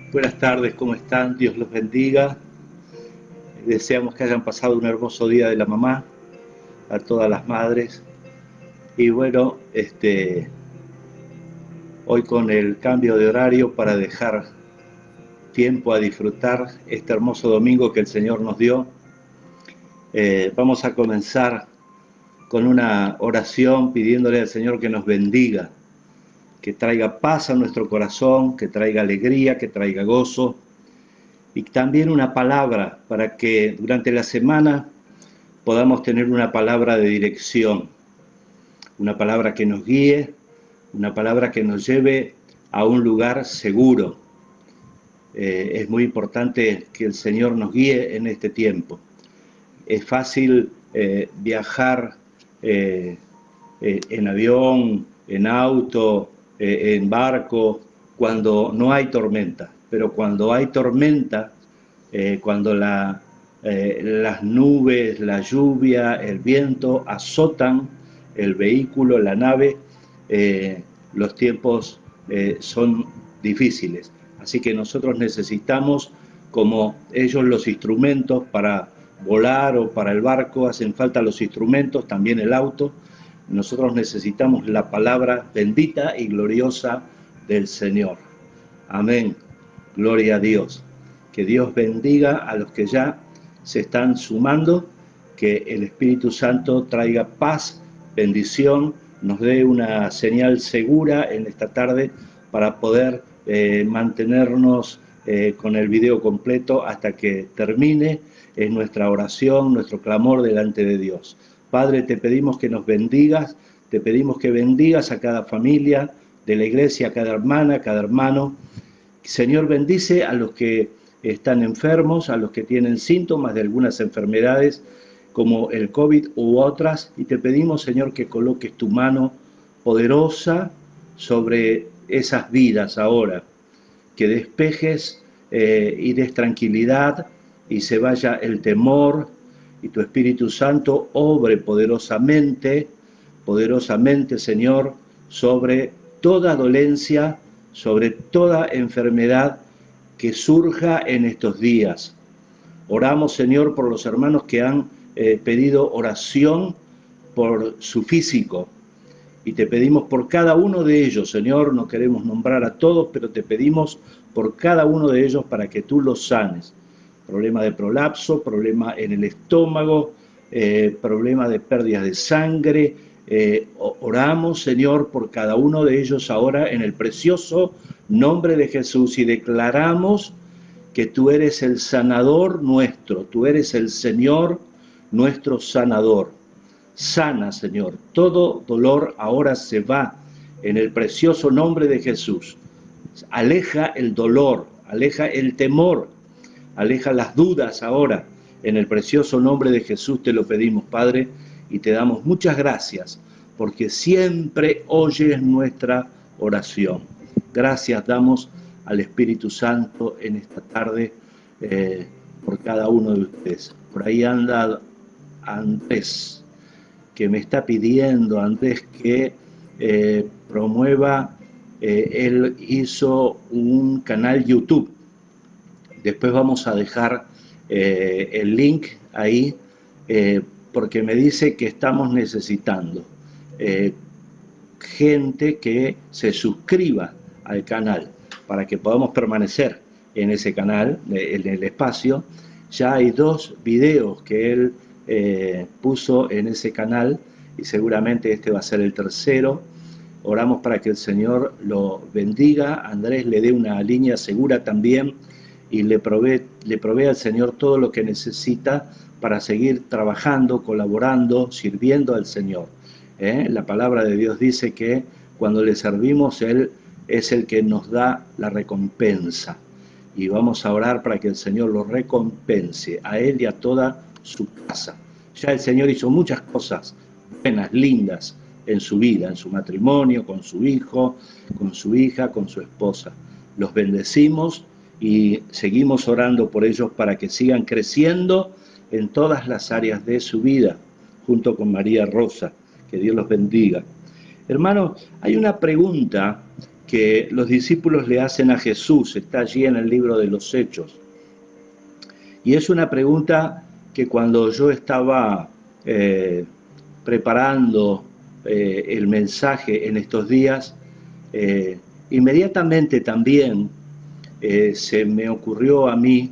Buenas tardes, ¿cómo están? Dios los bendiga. Deseamos que hayan pasado un hermoso día de la mamá, a todas las madres. Y bueno, hoy con el cambio de horario para dejar tiempo a disfrutar este hermoso domingo que el Señor nos dio, vamos a comenzar con una oración pidiéndole al Señor que nos bendiga, que traiga paz a nuestro corazón, que traiga alegría, que traiga gozo, y también una palabra para que durante la semana podamos tener una palabra de dirección, una palabra que nos guíe, una palabra que nos lleve a un lugar seguro. Es muy importante que el Señor nos guíe en este tiempo. Es fácil viajar en avión, en auto, en barco, cuando no hay tormenta. Pero cuando hay tormenta, cuando las nubes, la lluvia, el viento azotan el vehículo, la nave, los tiempos son difíciles. Así que nosotros necesitamos, como ellos, los instrumentos para volar o para el barco, hacen falta los instrumentos, también el auto. Nosotros necesitamos la palabra bendita y gloriosa del Señor. Amén. Gloria a Dios. Que Dios bendiga a los que ya se están sumando, que el Espíritu Santo traiga paz, bendición, nos dé una señal segura en esta tarde para poder mantenernos con el video completo hasta que termine. Es nuestra oración, nuestro clamor delante de Dios. Padre, te pedimos que nos bendigas, te pedimos que bendigas a cada familia de la iglesia, a cada hermana, a cada hermano. Señor, bendice a los que están enfermos, a los que tienen síntomas de algunas enfermedades como el COVID u otras, y te pedimos, Señor, que coloques tu mano poderosa sobre esas vidas ahora, que despejes y des tranquilidad y se vaya el temor, y tu Espíritu Santo obre poderosamente, Señor, sobre toda dolencia, sobre toda enfermedad que surja en estos días. Oramos, Señor, por los hermanos que han pedido oración por su físico, y te pedimos por cada uno de ellos, Señor. No queremos nombrar a todos, pero te pedimos por cada uno de ellos para que tú los sanes. Problema de prolapso, problema en el estómago, problema de pérdidas de sangre. Oramos, Señor, por cada uno de ellos ahora en el precioso nombre de Jesús, y declaramos que tú eres el sanador nuestro, tú eres el Señor nuestro sanador. Sana, Señor, todo dolor ahora se va en el precioso nombre de Jesús. Aleja el dolor, aleja el temor, aleja las dudas ahora. En el precioso nombre de Jesús te lo pedimos, Padre, y te damos muchas gracias, porque siempre oyes nuestra oración. Gracias damos al Espíritu Santo en esta tarde por cada uno de ustedes. Por ahí anda Andrés, que me está pidiendo, Andrés, que promueva. Él hizo un canal YouTube. Después vamos a dejar el link ahí, porque me dice que estamos necesitando gente que se suscriba al canal para que podamos permanecer en ese canal, en el espacio. Ya hay 2 videos que él puso en ese canal, y seguramente este va a ser el tercero. Oramos para que el Señor lo bendiga, Andrés le dé una línea segura también, y le provee al Señor todo lo que necesita para seguir trabajando, colaborando, sirviendo al Señor. La palabra de Dios dice que cuando le servimos, Él es el que nos da la recompensa. Y vamos a orar para que el Señor lo recompense, a Él y a toda su casa. Ya el Señor hizo muchas cosas buenas, lindas, en su vida, en su matrimonio, con su hijo, con su hija, con su esposa. Los bendecimos y seguimos orando por ellos para que sigan creciendo en todas las áreas de su vida, junto con María Rosa. Que Dios los bendiga. Hermano, hay una pregunta que los discípulos le hacen a Jesús, está allí en el libro de los Hechos. Y es una pregunta que cuando yo estaba preparando el mensaje en estos días, inmediatamente también se me ocurrió a mí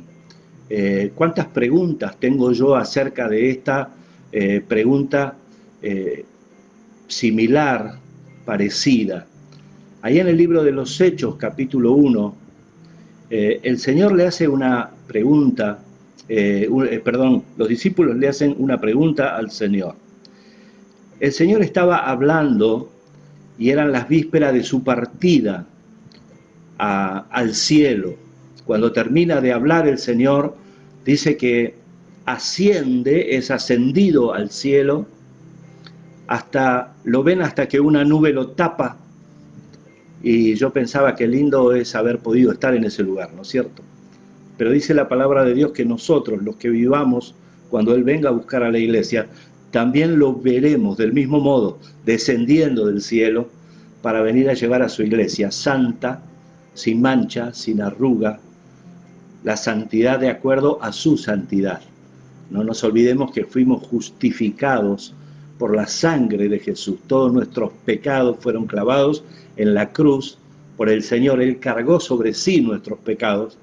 cuántas preguntas tengo yo acerca de esta pregunta similar, parecida. Ahí en el libro de los Hechos, capítulo 1, el Señor le hace una pregunta, los discípulos le hacen una pregunta al Señor. El Señor estaba hablando y eran las vísperas de su partida al cielo. Cuando termina de hablar el Señor, dice que asciende, es ascendido al cielo, lo ven hasta que una nube lo tapa, y yo pensaba que lindo es haber podido estar en ese lugar, ¿no es cierto? Pero dice la palabra de Dios que nosotros, los que vivamos, cuando Él venga a buscar a la iglesia, también lo veremos del mismo modo, descendiendo del cielo, para venir a llevar a su iglesia santa, sin mancha, sin arruga, la santidad de acuerdo a su santidad. No nos olvidemos que fuimos justificados por la sangre de Jesús. Todos nuestros pecados fueron clavados en la cruz por el Señor. Él cargó sobre sí nuestros pecados.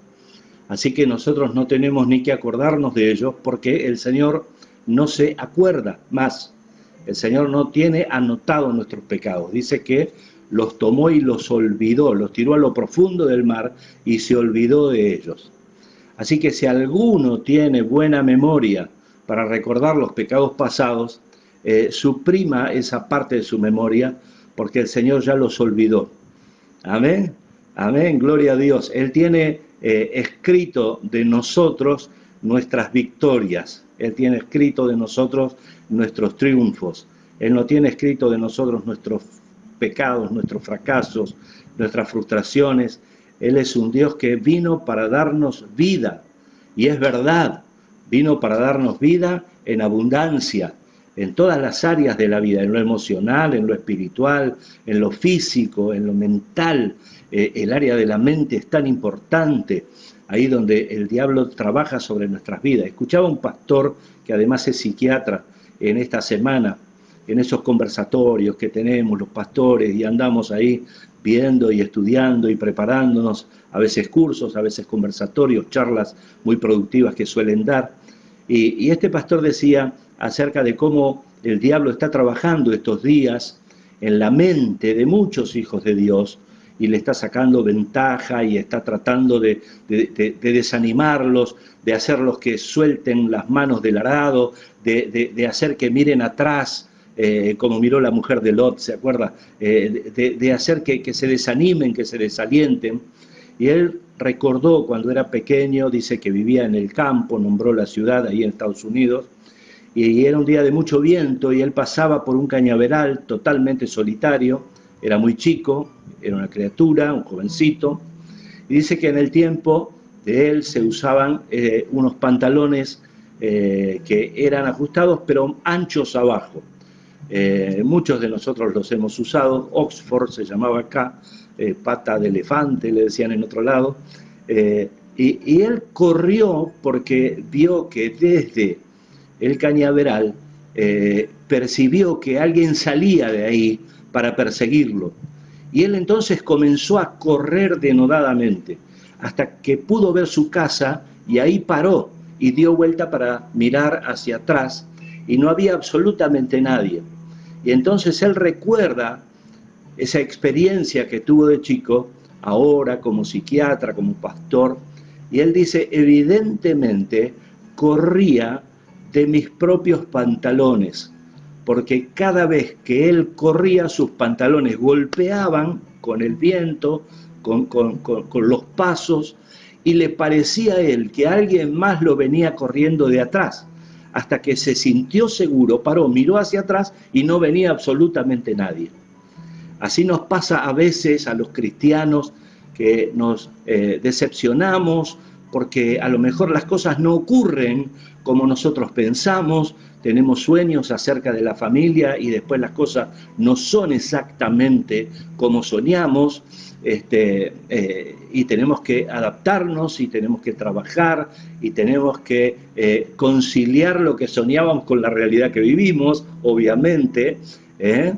Así que nosotros no tenemos ni que acordarnos de ellos, porque el Señor no se acuerda más. El Señor no tiene anotados nuestros pecados. Dice que los tomó y los olvidó, los tiró a lo profundo del mar y se olvidó de ellos. Así que si alguno tiene buena memoria para recordar los pecados pasados, suprima esa parte de su memoria, porque el Señor ya los olvidó. Amén, amén, gloria a Dios. Él tiene escrito de nosotros nuestras victorias. Él tiene escrito de nosotros nuestros triunfos. Él no tiene escrito de nosotros nuestros pecados, nuestros fracasos, nuestras frustraciones. Él es un Dios que vino para darnos vida. Y es verdad, vino para darnos vida en abundancia, en todas las áreas de la vida, en lo emocional, en lo espiritual, en lo físico, en lo mental. El área de la mente es tan importante, ahí donde el diablo trabaja sobre nuestras vidas. Escuchaba un pastor que además es psiquiatra en esta semana, en esos conversatorios que tenemos los pastores, y andamos ahí viendo y estudiando y preparándonos, a veces cursos, a veces conversatorios, charlas muy productivas que suelen dar. Y este pastor decía acerca de cómo el diablo está trabajando estos días en la mente de muchos hijos de Dios, y le está sacando ventaja y está tratando de desanimarlos, de hacerlos que suelten las manos del arado, de hacer que miren atrás, como miró la mujer de Lot, ¿se acuerda? De hacer que se desanimen, que se desalienten. Y él recordó cuando era pequeño, dice que vivía en el campo, nombró la ciudad ahí en Estados Unidos, y era un día de mucho viento y él pasaba por un cañaveral totalmente solitario, era muy chico, era una criatura, un jovencito, y dice que en el tiempo de él se usaban unos pantalones que eran ajustados pero anchos abajo. Muchos de nosotros los hemos usado. Oxford se llamaba acá, pata de elefante le decían en otro lado, y él corrió porque vio que desde el cañaveral percibió que alguien salía de ahí para perseguirlo, y él entonces comenzó a correr denodadamente hasta que pudo ver su casa, y ahí paró y dio vuelta para mirar hacia atrás y no había absolutamente nadie. Y entonces él recuerda esa experiencia que tuvo de chico, ahora como psiquiatra, como pastor, y él dice, evidentemente corría de mis propios pantalones, porque cada vez que él corría sus pantalones golpeaban con el viento, con los pasos, y le parecía a él que alguien más lo venía corriendo de atrás, hasta que se sintió seguro, paró, miró hacia atrás y no venía absolutamente nadie. Así nos pasa a veces a los cristianos, que nos decepcionamos porque a lo mejor las cosas no ocurren como nosotros pensamos, tenemos sueños acerca de la familia y después las cosas no son exactamente como soñamos, y tenemos que adaptarnos y tenemos que trabajar y tenemos que conciliar lo que soñábamos con la realidad que vivimos, obviamente. ¿eh?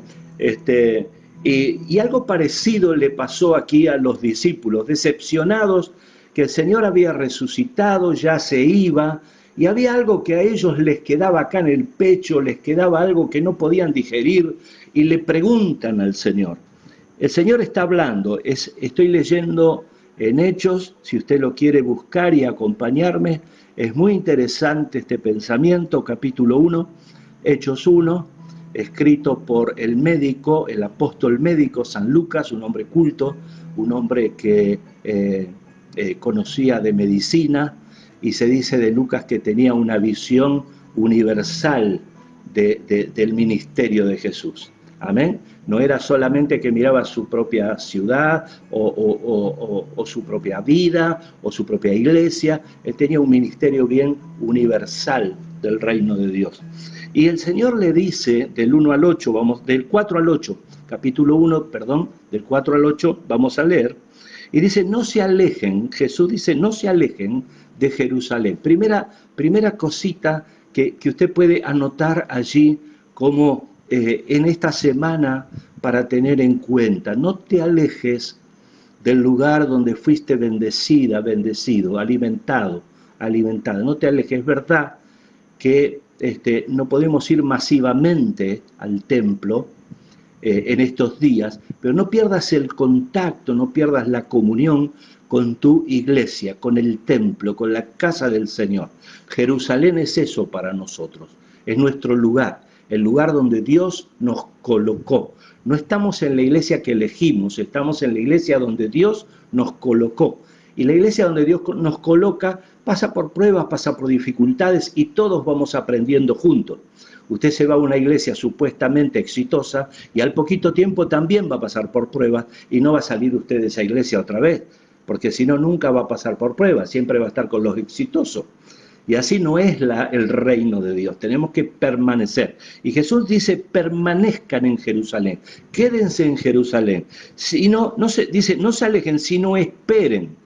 Y algo parecido le pasó aquí a los discípulos, decepcionados que el Señor había resucitado, ya se iba, y había algo que a ellos les quedaba acá en el pecho, les quedaba algo que no podían digerir, y le preguntan al Señor. El Señor está hablando, estoy leyendo en Hechos, si usted lo quiere buscar y acompañarme, es muy interesante este pensamiento, capítulo 1, Hechos 1, escrito por el médico, el apóstol médico San Lucas, un hombre culto, un hombre que conocía de medicina, y se dice de Lucas que tenía una visión universal del ministerio de Jesús. Amén. No era solamente que miraba su propia ciudad o su propia vida o su propia iglesia, él tenía un ministerio bien universal del reino de Dios. Y el Señor le dice del 1 al 8, vamos, del 4 al 8, capítulo 1, perdón, del 4 al 8, vamos a leer, y dice, no se alejen, Jesús dice, no se alejen de Jerusalén. Primera cosita que usted puede anotar allí como en esta semana para tener en cuenta. No te alejes del lugar donde fuiste bendecida, bendecido, alimentado, alimentada. No te alejes. Es verdad que no podemos ir masivamente al templo en estos días, pero no pierdas el contacto, no pierdas la comunión con tu iglesia, con el templo, con la casa del Señor. Jerusalén es eso para nosotros, es nuestro lugar, el lugar donde Dios nos colocó. No estamos en la iglesia que elegimos, estamos en la iglesia donde Dios nos colocó. Y la iglesia donde Dios nos coloca pasa por pruebas, pasa por dificultades y todos vamos aprendiendo juntos. Usted se va a una iglesia supuestamente exitosa y al poquito tiempo también va a pasar por pruebas y no va a salir usted de esa iglesia otra vez, porque si no nunca va a pasar por pruebas, siempre va a estar con los exitosos. Y así no es el reino de Dios, tenemos que permanecer. Y Jesús dice, permanezcan en Jerusalén, quédense en Jerusalén. Si no dice, no se alejen, sino esperen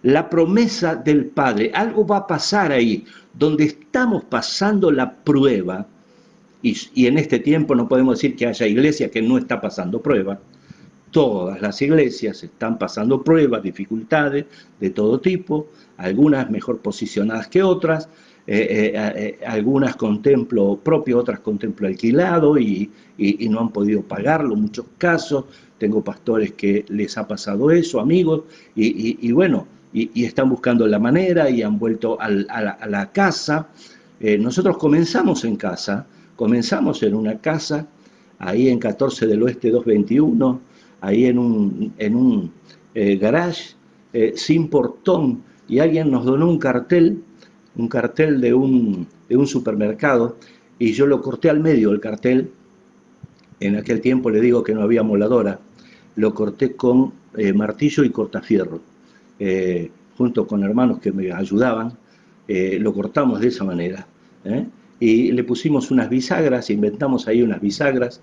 la promesa del Padre. Algo va a pasar ahí, donde estamos pasando la prueba, y en este tiempo no podemos decir que haya iglesia que no está pasando prueba. Todas las iglesias están pasando pruebas, dificultades de todo tipo, algunas mejor posicionadas que otras, algunas con templo propio, otras con templo alquilado y no han podido pagarlo en muchos casos. Tengo pastores que les ha pasado eso, amigos, y bueno, y están buscando la manera y han vuelto a la casa. Nosotros comenzamos en casa, comenzamos en una casa, ahí en 14 del Oeste 221, ahí en un garage sin portón, y alguien nos donó un cartel de un supermercado, y yo lo corté al medio el cartel. En aquel tiempo le digo que no había moladora, lo corté con martillo y cortafierro, junto con hermanos que me ayudaban, lo cortamos de esa manera, y le pusimos unas bisagras, inventamos ahí unas bisagras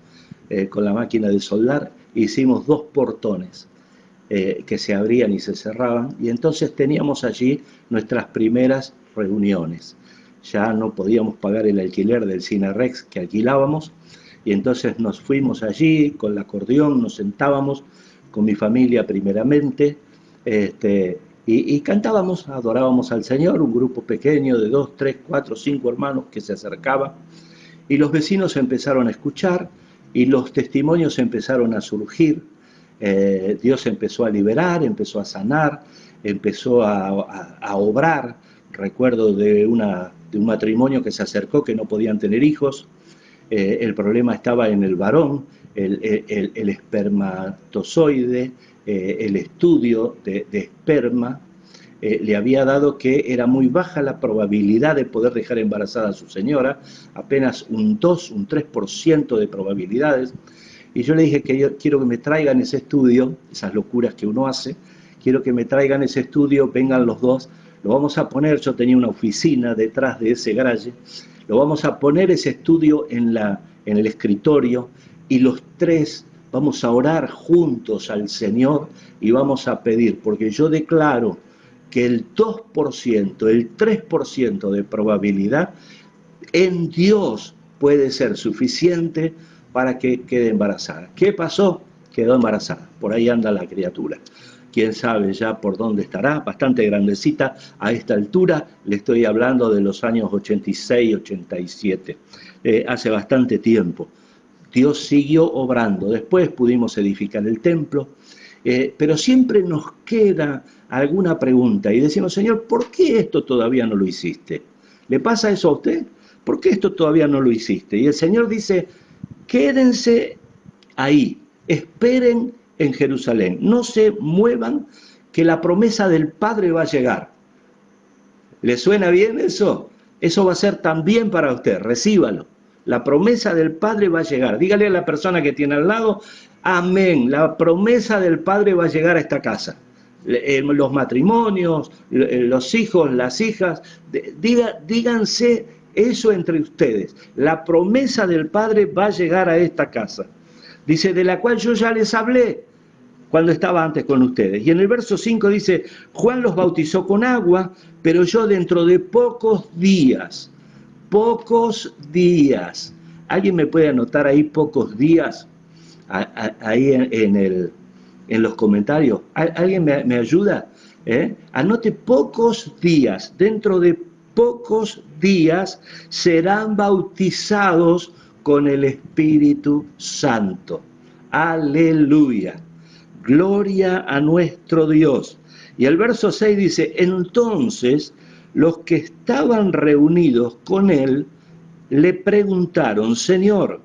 con la máquina de soldar, hicimos 2 portones que se abrían y se cerraban, y entonces teníamos allí nuestras primeras reuniones. Ya no podíamos pagar el alquiler del Cinerex que alquilábamos, y entonces nos fuimos allí con el acordeón, nos sentábamos con mi familia primeramente, y cantábamos, adorábamos al Señor, un grupo pequeño de 2, 3, 4, 5 hermanos que se acercaba, y los vecinos empezaron a escuchar, y los testimonios empezaron a surgir. Dios empezó a liberar, empezó a sanar, empezó a obrar. Recuerdo de un matrimonio que se acercó, que no podían tener hijos. El problema estaba en el varón, el espermatozoide, el estudio de esperma le había dado que era muy baja la probabilidad de poder dejar embarazada a su señora, apenas un 2, un 3% de probabilidades. Y yo le dije que yo quiero que me traigan ese estudio, esas locuras que uno hace, quiero que me traigan ese estudio, vengan los dos, lo vamos a poner, yo tenía una oficina detrás de ese garaje, lo vamos a poner ese estudio en el escritorio y los tres vamos a orar juntos al Señor y vamos a pedir, porque yo declaro que el 2%, el 3% de probabilidad en Dios puede ser suficiente para que quede embarazada. ¿Qué pasó? Quedó embarazada. Por ahí anda la criatura. Quién sabe ya por dónde estará, bastante grandecita a esta altura, le estoy hablando de los años 86, 87, hace bastante tiempo. Dios siguió obrando, después pudimos edificar el templo, pero siempre nos queda alguna pregunta y decimos, Señor, ¿por qué esto todavía no lo hiciste? ¿Le pasa eso a usted? ¿Por qué esto todavía no lo hiciste? Y el Señor dice, quédense ahí, esperen en Jerusalén, no se muevan, que la promesa del Padre va a llegar. ¿Le suena bien eso? Eso va a ser también para usted, recíbalo. La promesa del Padre va a llegar. Dígale a la persona que tiene al lado, amén, la promesa del Padre va a llegar a esta casa. Los matrimonios, los hijos, las hijas, díganse eso entre ustedes. La promesa del Padre va a llegar a esta casa. Dice, de la cual yo ya les hablé cuando estaba antes con ustedes. Y en el verso 5 dice, Juan los bautizó con agua, pero yo dentro de pocos días, ¿alguien me puede anotar ahí pocos días? Ahí en los comentarios. ¿Alguien me ayuda? Anote pocos días, dentro de pocos días serán bautizados con el Espíritu Santo. Aleluya. Gloria a nuestro Dios. Y el verso 6 dice, entonces los que estaban reunidos con él le preguntaron, Señor,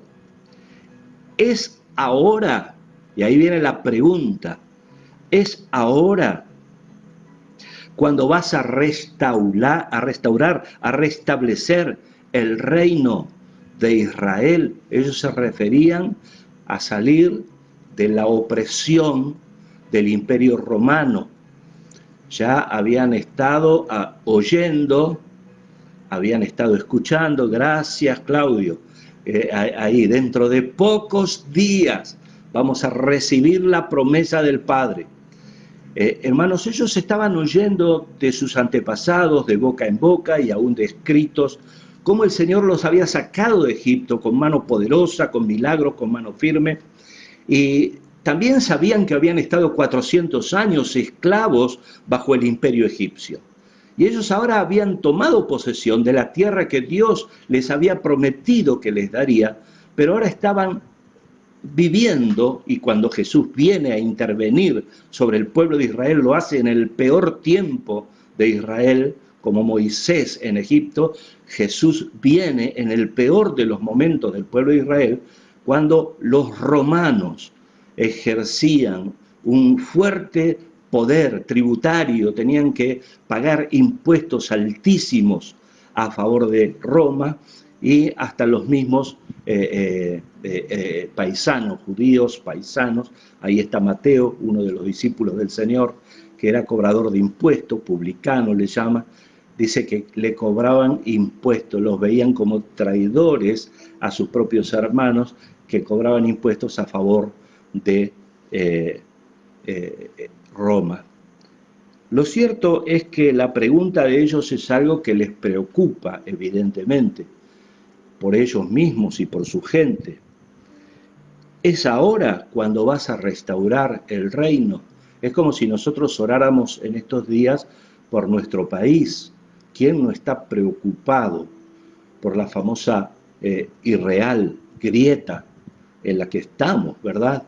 ¿es ahora? Y ahí viene la pregunta, ¿es ahora cuando vas a restablecer el reino de Israel? Ellos se referían a salir de la opresión del Imperio Romano. Ya habían estado oyendo, habían estado escuchando, gracias Claudio, ahí dentro de pocos días vamos a recibir la promesa del Padre. Hermanos, ellos estaban oyendo de sus antepasados, de boca en boca y aún de escritos, cómo el Señor los había sacado de Egipto con mano poderosa, con milagros, con mano firme, y también sabían que habían estado 400 años esclavos bajo el imperio egipcio. Y ellos ahora habían tomado posesión de la tierra que Dios les había prometido que les daría, pero ahora estaban viviendo, y cuando Jesús viene a intervenir sobre el pueblo de Israel, lo hace en el peor tiempo de Israel, como Moisés en Egipto. Jesús viene en el peor de los momentos del pueblo de Israel, cuando los romanos ejercían un fuerte poder tributario, tenían que pagar impuestos altísimos a favor de Roma, y hasta los mismos paisanos, judíos, paisanos. Ahí está Mateo, uno de los discípulos del Señor, que era cobrador de impuestos, publicano le llama, dice que le cobraban impuestos, los veían como traidores a sus propios hermanos que cobraban impuestos a favor de Roma. Lo cierto es que la pregunta de ellos es algo que les preocupa, evidentemente, por ellos mismos y por su gente. Es ahora cuando vas a restaurar el reino. Es como si nosotros oráramos en estos días por nuestro país. ¿Quién no está preocupado por la famosa irreal grieta en la que estamos, verdad?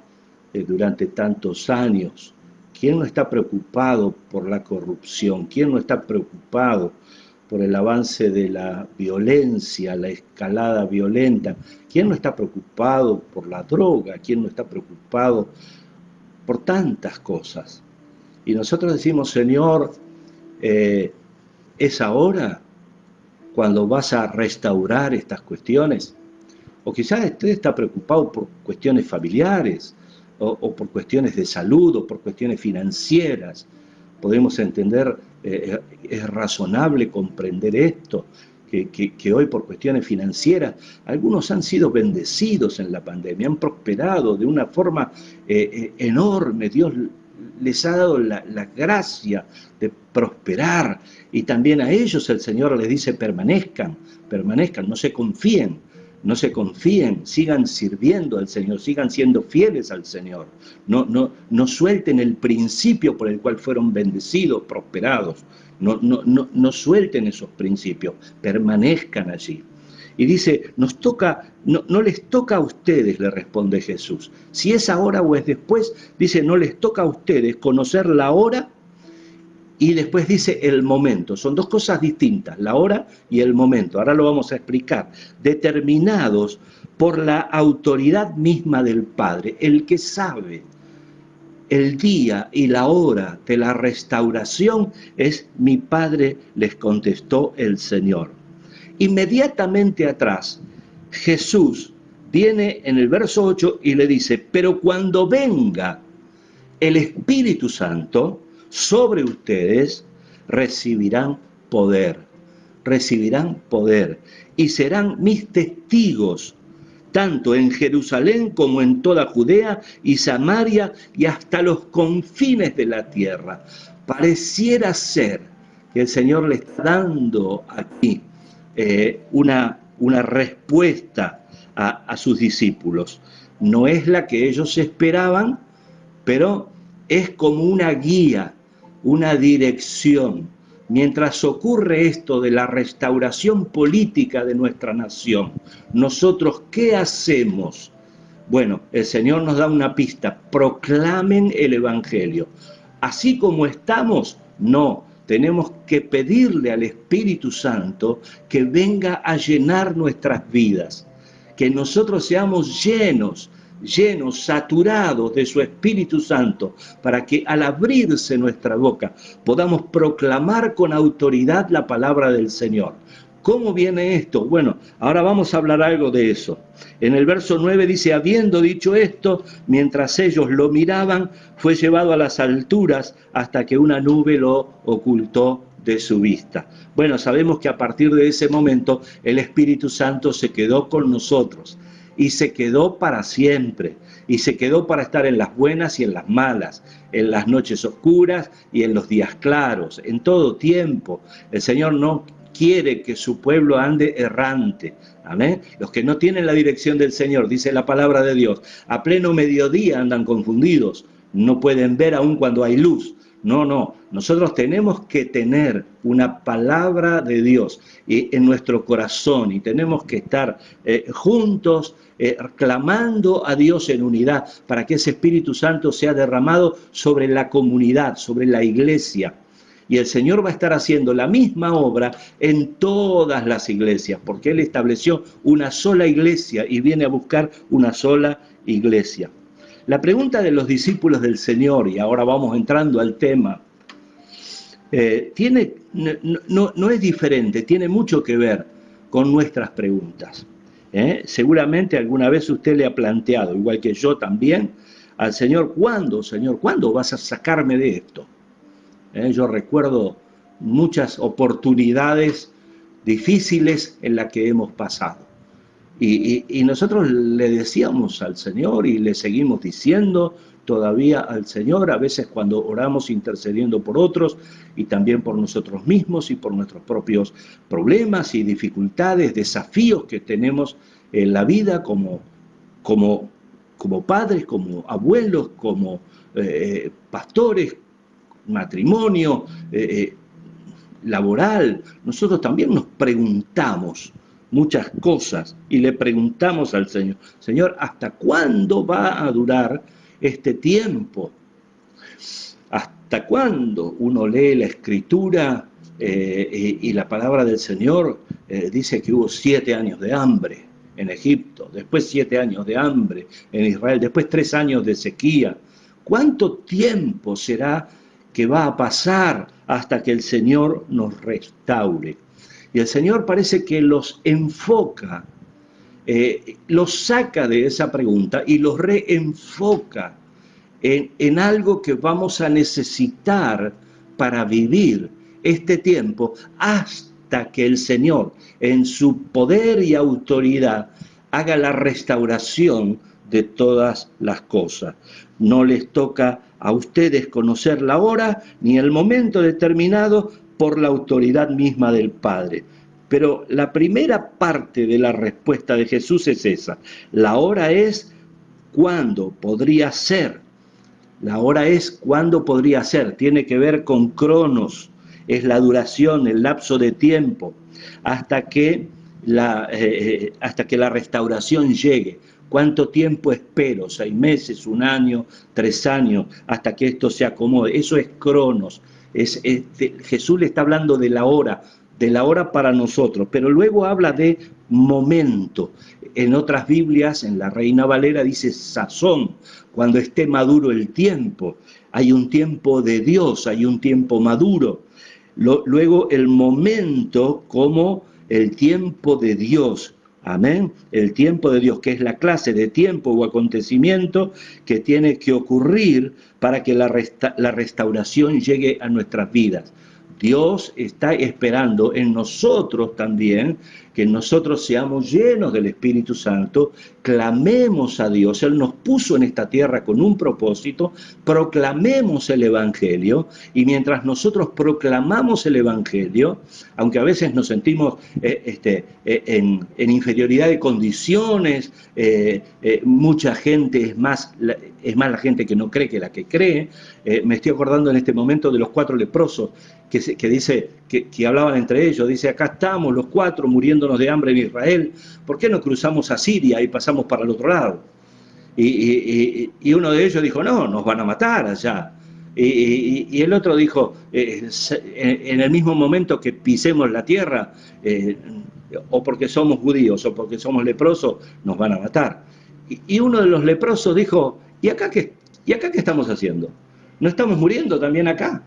Durante tantos años. ¿Quién no está preocupado por la corrupción? ¿Quién no está preocupado por el avance de la violencia, la escalada violenta? ¿Quién no está preocupado por la droga? ¿Quién no está preocupado por tantas cosas? Y nosotros decimos, Señor, ¿es ahora cuando vas a restaurar estas cuestiones? O quizás usted está preocupado por cuestiones familiares, o por cuestiones de salud, o por cuestiones financieras, podemos entender, es razonable comprender esto, que hoy por cuestiones financieras, algunos han sido bendecidos en la pandemia, han prosperado de una forma enorme. Dios les ha dado la gracia de prosperar, y también a ellos el Señor les dice: permanezcan, no se confíen, sigan sirviendo al Señor, sigan siendo fieles al Señor, no suelten el principio por el cual fueron bendecidos, prosperados, no suelten esos principios, permanezcan allí. Y dice, no les toca a ustedes, le responde Jesús. Si es ahora o es después, dice, no les toca a ustedes conocer la hora, y después dice el momento. Son dos cosas distintas, la hora y el momento. Ahora lo vamos a explicar. Determinados por la autoridad misma del Padre, el que sabe el día y la hora de la restauración es mi Padre, les contestó el Señor. Inmediatamente atrás, Jesús viene en el verso 8 y le dice: pero cuando venga el Espíritu Santo sobre ustedes, recibirán poder, y serán mis testigos, tanto en Jerusalén como en toda Judea y Samaria y hasta los confines de la tierra. Pareciera ser que el Señor le está dando aquí una respuesta a sus discípulos. No es la que ellos esperaban, pero es como una guía, una dirección. Mientras ocurre esto de la restauración política de nuestra nación, nosotros, ¿qué hacemos? Bueno, el Señor nos da una pista: proclamen el Evangelio. Así como estamos, no, tenemos que pedirle al Espíritu Santo que venga a llenar nuestras vidas, que nosotros seamos llenos, saturados de su Espíritu Santo, para que al abrirse nuestra boca podamos proclamar con autoridad la palabra del Señor. ¿Cómo viene esto? Bueno, ahora vamos a hablar algo de eso. En el verso 9 dice: habiendo dicho esto, mientras ellos lo miraban, fue llevado a las alturas hasta que una nube lo ocultó de su vista. Bueno, sabemos que a partir de ese momento el Espíritu Santo se quedó con nosotros, y se quedó para siempre, y se quedó para estar en las buenas y en las malas, en las noches oscuras y en los días claros, en todo tiempo. El Señor no quiere que su pueblo ande errante. Amén. Los que no tienen la dirección del Señor, dice la palabra de Dios, a pleno mediodía andan confundidos, no pueden ver aún cuando hay luz. No, nosotros tenemos que tener una palabra de Dios en nuestro corazón, y tenemos que estar juntos, clamando a Dios en unidad, para que ese Espíritu Santo sea derramado sobre la comunidad, sobre la iglesia. Y el Señor va a estar haciendo la misma obra en todas las iglesias, porque Él estableció una sola iglesia y viene a buscar una sola iglesia. La pregunta de los discípulos del Señor, y ahora vamos entrando al tema, no es diferente, tiene mucho que ver con nuestras preguntas. Seguramente alguna vez usted le ha planteado, igual que yo también, al Señor: ¿cuándo, Señor? ¿Cuándo vas a sacarme de esto? Yo recuerdo muchas oportunidades difíciles en las que hemos pasado. Y nosotros le decíamos al Señor, y le seguimos diciendo todavía al Señor, a veces cuando oramos intercediendo por otros, y también por nosotros mismos y por nuestros propios problemas y dificultades, desafíos que tenemos en la vida como padres, como abuelos, como pastores, matrimonio, laboral. Nosotros también nos preguntamos muchas cosas, y le preguntamos al Señor: Señor, ¿hasta cuándo va a durar este tiempo? ¿Hasta cuándo? Uno lee la Escritura y la palabra del Señor dice que hubo 7 años de hambre en Egipto, después 7 años de hambre en Israel, después 3 años de sequía. ¿Cuánto tiempo será que va a pasar hasta que el Señor nos restaure? Y el Señor parece que los enfoca, los saca de esa pregunta y los reenfoca en algo que vamos a necesitar para vivir este tiempo hasta que el Señor, en su poder y autoridad, haga la restauración de todas las cosas. No les toca a ustedes conocer la hora ni el momento determinado por la autoridad misma del Padre. Pero la primera parte de la respuesta de Jesús es esa. La hora es cuándo podría ser. La hora es cuándo podría ser. Tiene que ver con cronos. Es la duración, el lapso de tiempo, hasta que la restauración llegue. ¿Cuánto tiempo espero? 6 meses, 1 año, 3 años, hasta que esto se acomode. Eso es cronos. Jesús le está hablando de la hora para nosotros, pero luego habla de momento. En otras Biblias, en la Reina Valera dice sazón, cuando esté maduro el tiempo. Hay un tiempo de Dios, hay un tiempo maduro. Luego el momento como el tiempo de Dios. Amén. El tiempo de Dios, que es la clase de tiempo o acontecimiento que tiene que ocurrir para que la restauración llegue a nuestras vidas. Dios está esperando en nosotros también, que nosotros seamos llenos del Espíritu Santo, clamemos a Dios. Él nos puso en esta tierra con un propósito, proclamemos el Evangelio, y mientras nosotros proclamamos el Evangelio, aunque a veces nos sentimos en inferioridad de condiciones, mucha gente es más la gente que no cree que la que cree. Me estoy acordando en este momento de los 4 leprosos, que dice, que hablaban entre ellos, dice, acá estamos los 4 muriéndonos de hambre en Israel, ¿por qué no cruzamos a Siria y pasamos para el otro lado? Y uno de ellos dijo, no, nos van a matar allá. Y el otro dijo, en el mismo momento que pisemos la tierra, o porque somos judíos o porque somos leprosos, nos van a matar. Y uno de los leprosos dijo, ¿y acá qué estamos haciendo? ¿No estamos muriendo también acá?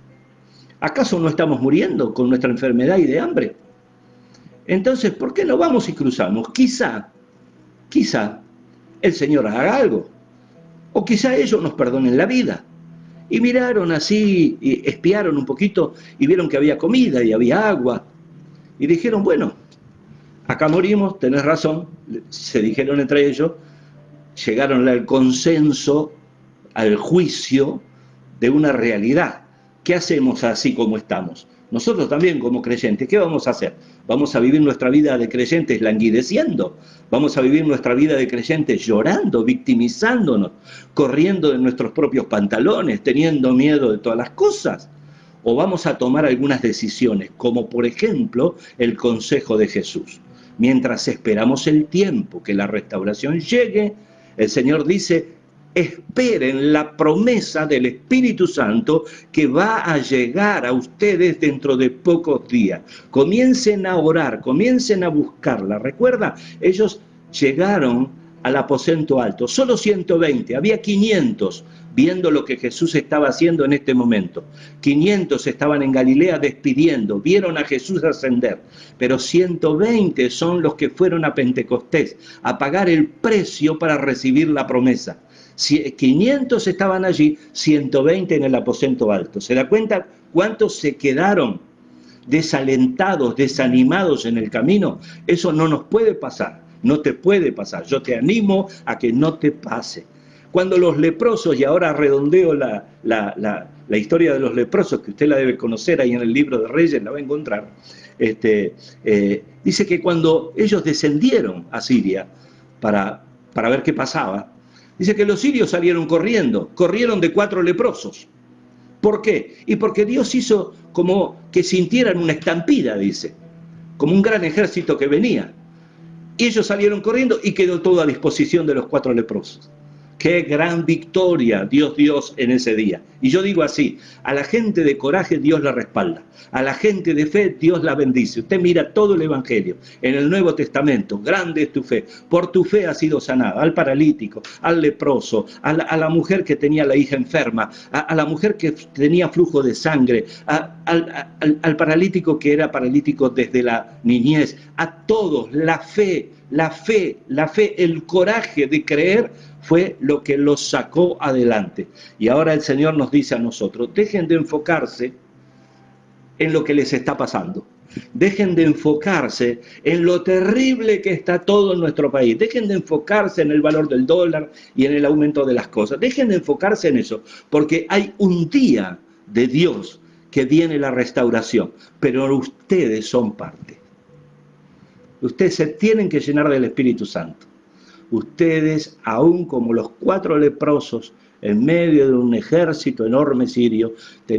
¿Acaso no estamos muriendo con nuestra enfermedad y de hambre? Entonces, ¿por qué no vamos y cruzamos? Quizá el Señor haga algo. O quizá ellos nos perdonen la vida. Y miraron así, y espiaron un poquito, y vieron que había comida y había agua. Y dijeron, bueno, acá morimos, tenés razón. Se dijeron entre ellos, llegaron al consenso, al juicio de una realidad. ¿Qué hacemos así como estamos? Nosotros también como creyentes, ¿qué vamos a hacer? ¿Vamos a vivir nuestra vida de creyentes languideciendo? ¿Vamos a vivir nuestra vida de creyentes llorando, victimizándonos, corriendo de nuestros propios pantalones, teniendo miedo de todas las cosas? ¿O vamos a tomar algunas decisiones, como por ejemplo el consejo de Jesús? Mientras esperamos el tiempo que la restauración llegue, el Señor dice, esperen la promesa del Espíritu Santo que va a llegar a ustedes dentro de pocos días. Comiencen a orar, comiencen a buscarla. ¿Recuerda? Ellos llegaron al aposento alto, solo 120, había 500 viendo lo que Jesús estaba haciendo en este momento. 500 estaban en Galilea despidiendo, vieron a Jesús ascender, pero 120 son los que fueron a Pentecostés a pagar el precio para recibir la promesa. 500 estaban allí, 120 en el aposento alto. ¿Se da cuenta cuántos se quedaron desalentados, desanimados en el camino? Eso no nos puede pasar, no te puede pasar. Yo te animo a que no te pase. Cuando los leprosos, y ahora redondeo la historia de los leprosos, que usted la debe conocer ahí en el libro de Reyes, la va a encontrar, dice que cuando ellos descendieron a Siria para ver qué pasaba, dice que los sirios salieron corrieron de 4 leprosos. ¿Por qué? Y porque Dios hizo como que sintieran una estampida, dice, como un gran ejército que venía. Y ellos salieron corriendo y quedó todo a disposición de los 4 leprosos. ¡Qué gran victoria Dios dio en ese día! Y yo digo así, a la gente de coraje Dios la respalda, a la gente de fe Dios la bendice. Usted mira todo el Evangelio, en el Nuevo Testamento, grande es tu fe, por tu fe has sido sanada, al paralítico, al leproso, a la mujer que tenía la hija enferma, a la mujer que tenía flujo de sangre, al paralítico que era paralítico desde la niñez, a todos, la fe, el coraje de creer fue lo que los sacó adelante. Y ahora el Señor nos dice a nosotros, dejen de enfocarse en lo que les está pasando. Dejen de enfocarse en lo terrible que está todo en nuestro país. Dejen de enfocarse en el valor del dólar y en el aumento de las cosas. Dejen de enfocarse en eso, porque hay un día de Dios que viene la restauración, pero ustedes son parte. Ustedes se tienen que llenar del Espíritu Santo. Ustedes, aún como los 4 leprosos, en medio de un ejército enorme sirio,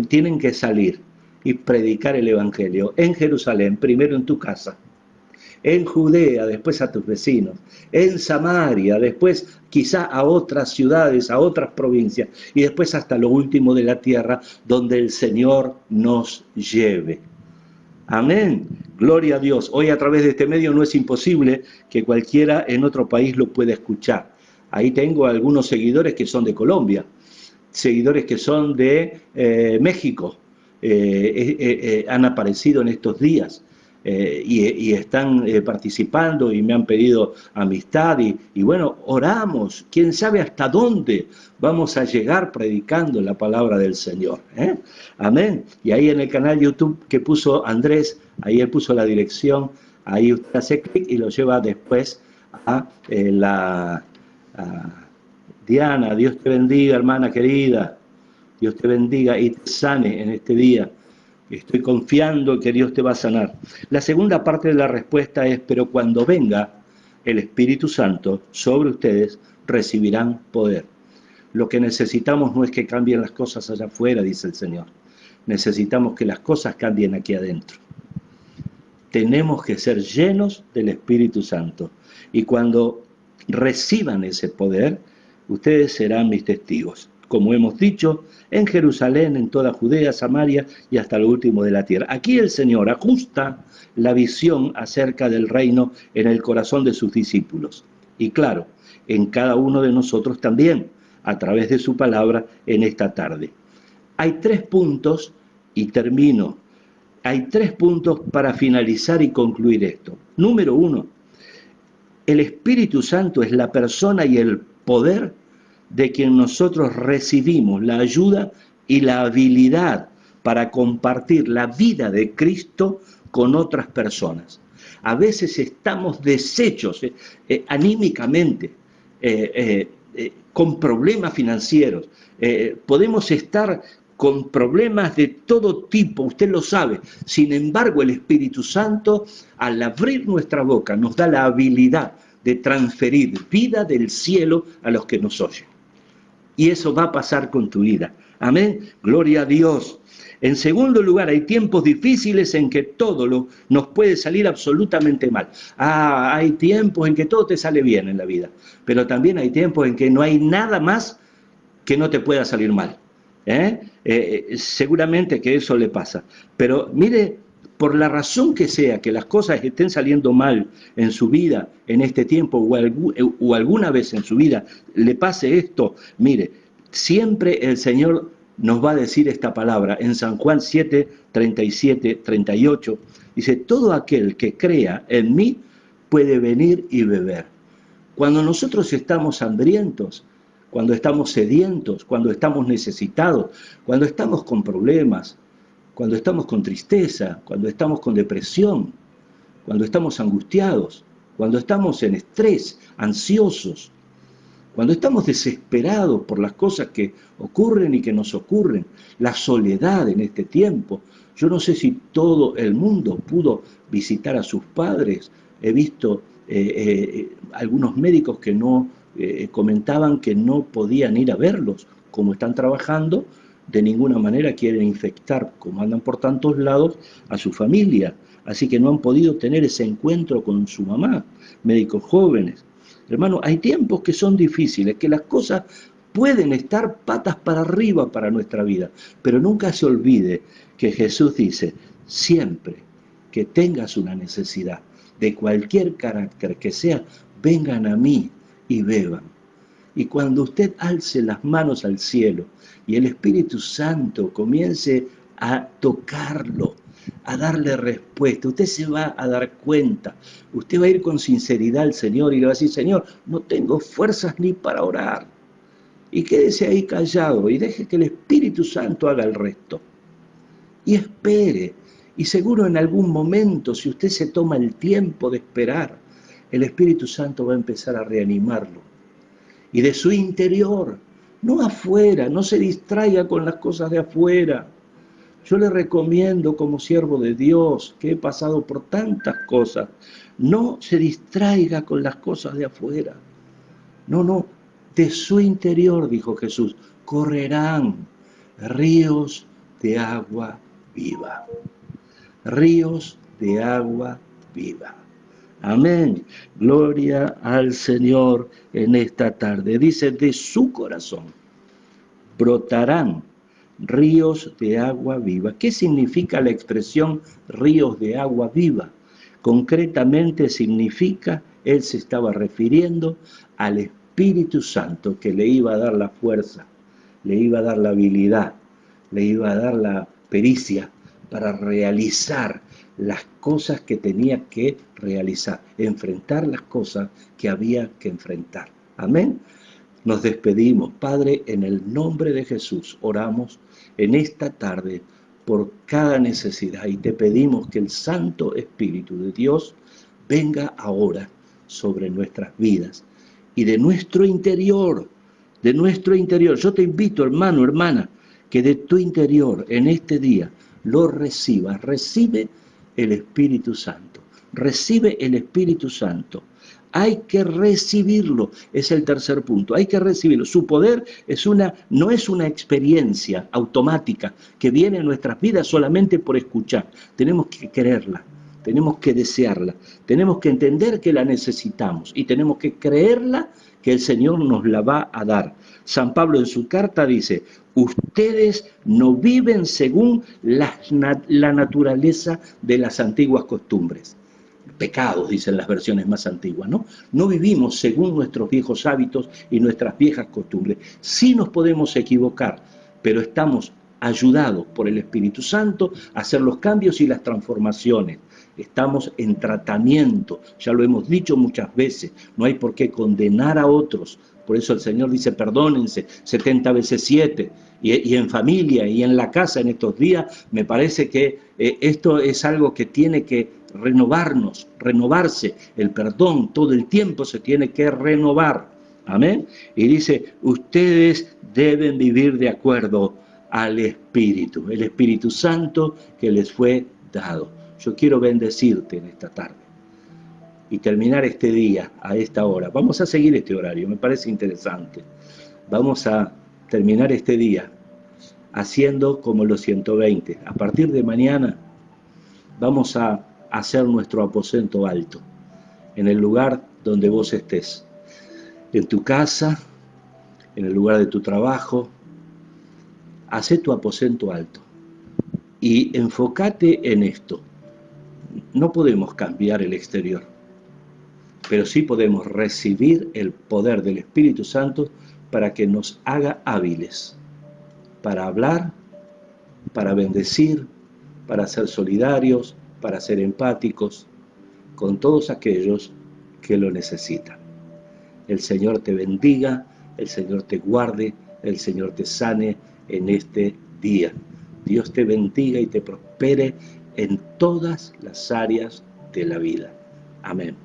tienen que salir y predicar el Evangelio en Jerusalén, primero en tu casa, en Judea, después a tus vecinos, en Samaria, después quizá a otras ciudades, a otras provincias, y después hasta lo último de la tierra, donde el Señor nos lleve. Amén. Gloria a Dios. Hoy a través de este medio no es imposible que cualquiera en otro país lo pueda escuchar. Ahí tengo algunos seguidores que son de Colombia, seguidores que son de México, han aparecido en estos días y están participando y me han pedido amistad y bueno, oramos, quién sabe hasta dónde vamos a llegar predicando la palabra del Señor. Amén. Y ahí en el canal YouTube que puso Andrés, ahí él puso la dirección, ahí usted hace clic y lo lleva después a Diana. Dios te bendiga, hermana querida. Dios te bendiga y te sane en este día. Estoy confiando que Dios te va a sanar. La segunda parte de la respuesta es, pero cuando venga el Espíritu Santo sobre ustedes, recibirán poder. Lo que necesitamos no es que cambien las cosas allá afuera, dice el Señor. Necesitamos que las cosas cambien aquí adentro. Tenemos que ser llenos del Espíritu Santo. Y cuando reciban ese poder, ustedes serán mis testigos. Como hemos dicho, en Jerusalén, en toda Judea, Samaria y hasta lo último de la tierra. Aquí el Señor ajusta la visión acerca del reino en el corazón de sus discípulos. Y claro, en cada uno de nosotros también, a través de su palabra en esta tarde. Hay 3 puntos y termino. Hay 3 puntos para finalizar y concluir esto. Número 1, el Espíritu Santo es la persona y el poder de quien nosotros recibimos la ayuda y la habilidad para compartir la vida de Cristo con otras personas. A veces estamos deshechos anímicamente, con problemas financieros, podemos estar con problemas de todo tipo, usted lo sabe. Sin embargo, el Espíritu Santo, al abrir nuestra boca, nos da la habilidad de transferir vida del cielo a los que nos oyen. Y eso va a pasar con tu vida. Amén. Gloria a Dios. En segundo lugar, hay tiempos difíciles en que todo nos puede salir absolutamente mal. Hay tiempos en que todo te sale bien en la vida, pero también hay tiempos en que no hay nada más que no te pueda salir mal. Seguramente que eso le pasa. Pero mire, por la razón que sea que las cosas estén saliendo mal en su vida en este tiempo o alguna vez en su vida le pase esto, mire, siempre el Señor nos va a decir esta palabra en San Juan 7, 37, 38, dice, todo aquel que crea en mí puede venir y beber. Cuando nosotros estamos hambrientos, cuando estamos sedientos, cuando estamos necesitados, cuando estamos con problemas, cuando estamos con tristeza, cuando estamos con depresión, cuando estamos angustiados, cuando estamos en estrés, ansiosos, cuando estamos desesperados por las cosas que ocurren y que nos ocurren, la soledad en este tiempo. Yo no sé si todo el mundo pudo visitar a sus padres. He visto algunos médicos que no comentaban que no podían ir a verlos, como están trabajando, de ninguna manera quieren infectar, como andan por tantos lados, a su familia. Así que no han podido tener ese encuentro con su mamá, médicos jóvenes. Hermano, hay tiempos que son difíciles, que las cosas pueden estar patas para arriba para nuestra vida, pero nunca se olvide que Jesús dice, siempre que tengas una necesidad de cualquier carácter que sea, vengan a mí y beban. Y cuando usted alce las manos al cielo y el Espíritu Santo comience a tocarlo, a darle respuesta, usted se va a dar cuenta, usted va a ir con sinceridad al Señor y le va a decir, Señor, no tengo fuerzas ni para orar. Y quédese ahí callado y deje que el Espíritu Santo haga el resto. y espere. Y seguro en algún momento, si usted se toma el tiempo de esperar, el Espíritu Santo va a empezar a reanimarlo. Y de su interior, no afuera, no se distraiga con las cosas de afuera. Yo le recomiendo como siervo de Dios, que he pasado por tantas cosas, no se distraiga con las cosas de afuera. No, no, de su interior, dijo Jesús, correrán ríos de agua viva. Ríos de agua viva. Amén. Gloria al Señor en esta tarde. Dice, de su corazón brotarán ríos de agua viva. ¿Qué significa la expresión ríos de agua viva? Concretamente significa, él se estaba refiriendo al Espíritu Santo que le iba a dar la fuerza, le iba a dar la habilidad, le iba a dar la pericia para realizar las cosas que tenía que realizar, enfrentar las cosas que había que enfrentar. Amén. Nos despedimos, Padre, en el nombre de Jesús. Oramos en esta tarde por cada necesidad y te pedimos que el Santo Espíritu de Dios venga ahora sobre nuestras vidas y de nuestro interior, de nuestro interior. Yo te invito, hermano, hermana, que de tu interior en este día lo recibas. Recibe el Espíritu Santo. Recibe el Espíritu Santo. Hay que recibirlo, es el tercer punto, hay que recibirlo. Su poder no es una experiencia automática que viene en nuestras vidas solamente por escuchar. Tenemos que quererla, tenemos que desearla, tenemos que entender que la necesitamos y tenemos que creerla que el Señor nos la va a dar. San Pablo en su carta dice, ustedes no viven según la naturaleza de las antiguas costumbres. Pecados, dicen las versiones más antiguas, ¿no? No vivimos según nuestros viejos hábitos y nuestras viejas costumbres. Sí nos podemos equivocar, pero estamos ayudados por el Espíritu Santo a hacer los cambios y las transformaciones. Estamos en tratamiento, ya lo hemos dicho muchas veces, no hay por qué condenar a otros. Por eso el Señor dice, perdónense 70 veces 7, y en familia y en la casa en estos días, me parece que esto es algo que tiene que renovarse, el perdón todo el tiempo se tiene que renovar, amén, y dice, ustedes deben vivir de acuerdo al Espíritu, el Espíritu Santo que les fue dado. Yo quiero bendecirte en esta tarde y terminar este día a esta hora. Vamos a seguir este horario, me parece interesante. Vamos a terminar este día haciendo como los 120. A partir de mañana vamos a hacer nuestro aposento alto, en el lugar donde vos estés, en tu casa, en el lugar de tu trabajo. Hacé tu aposento alto y enfócate en esto. No podemos cambiar el exterior, pero sí podemos recibir el poder del Espíritu Santo para que nos haga hábiles para hablar, para bendecir, para ser solidarios, para ser empáticos con todos aquellos que lo necesitan. El Señor te bendiga, el Señor te guarde, el Señor te sane en este día. Dios te bendiga y te prospere en todas las áreas de la vida. Amén.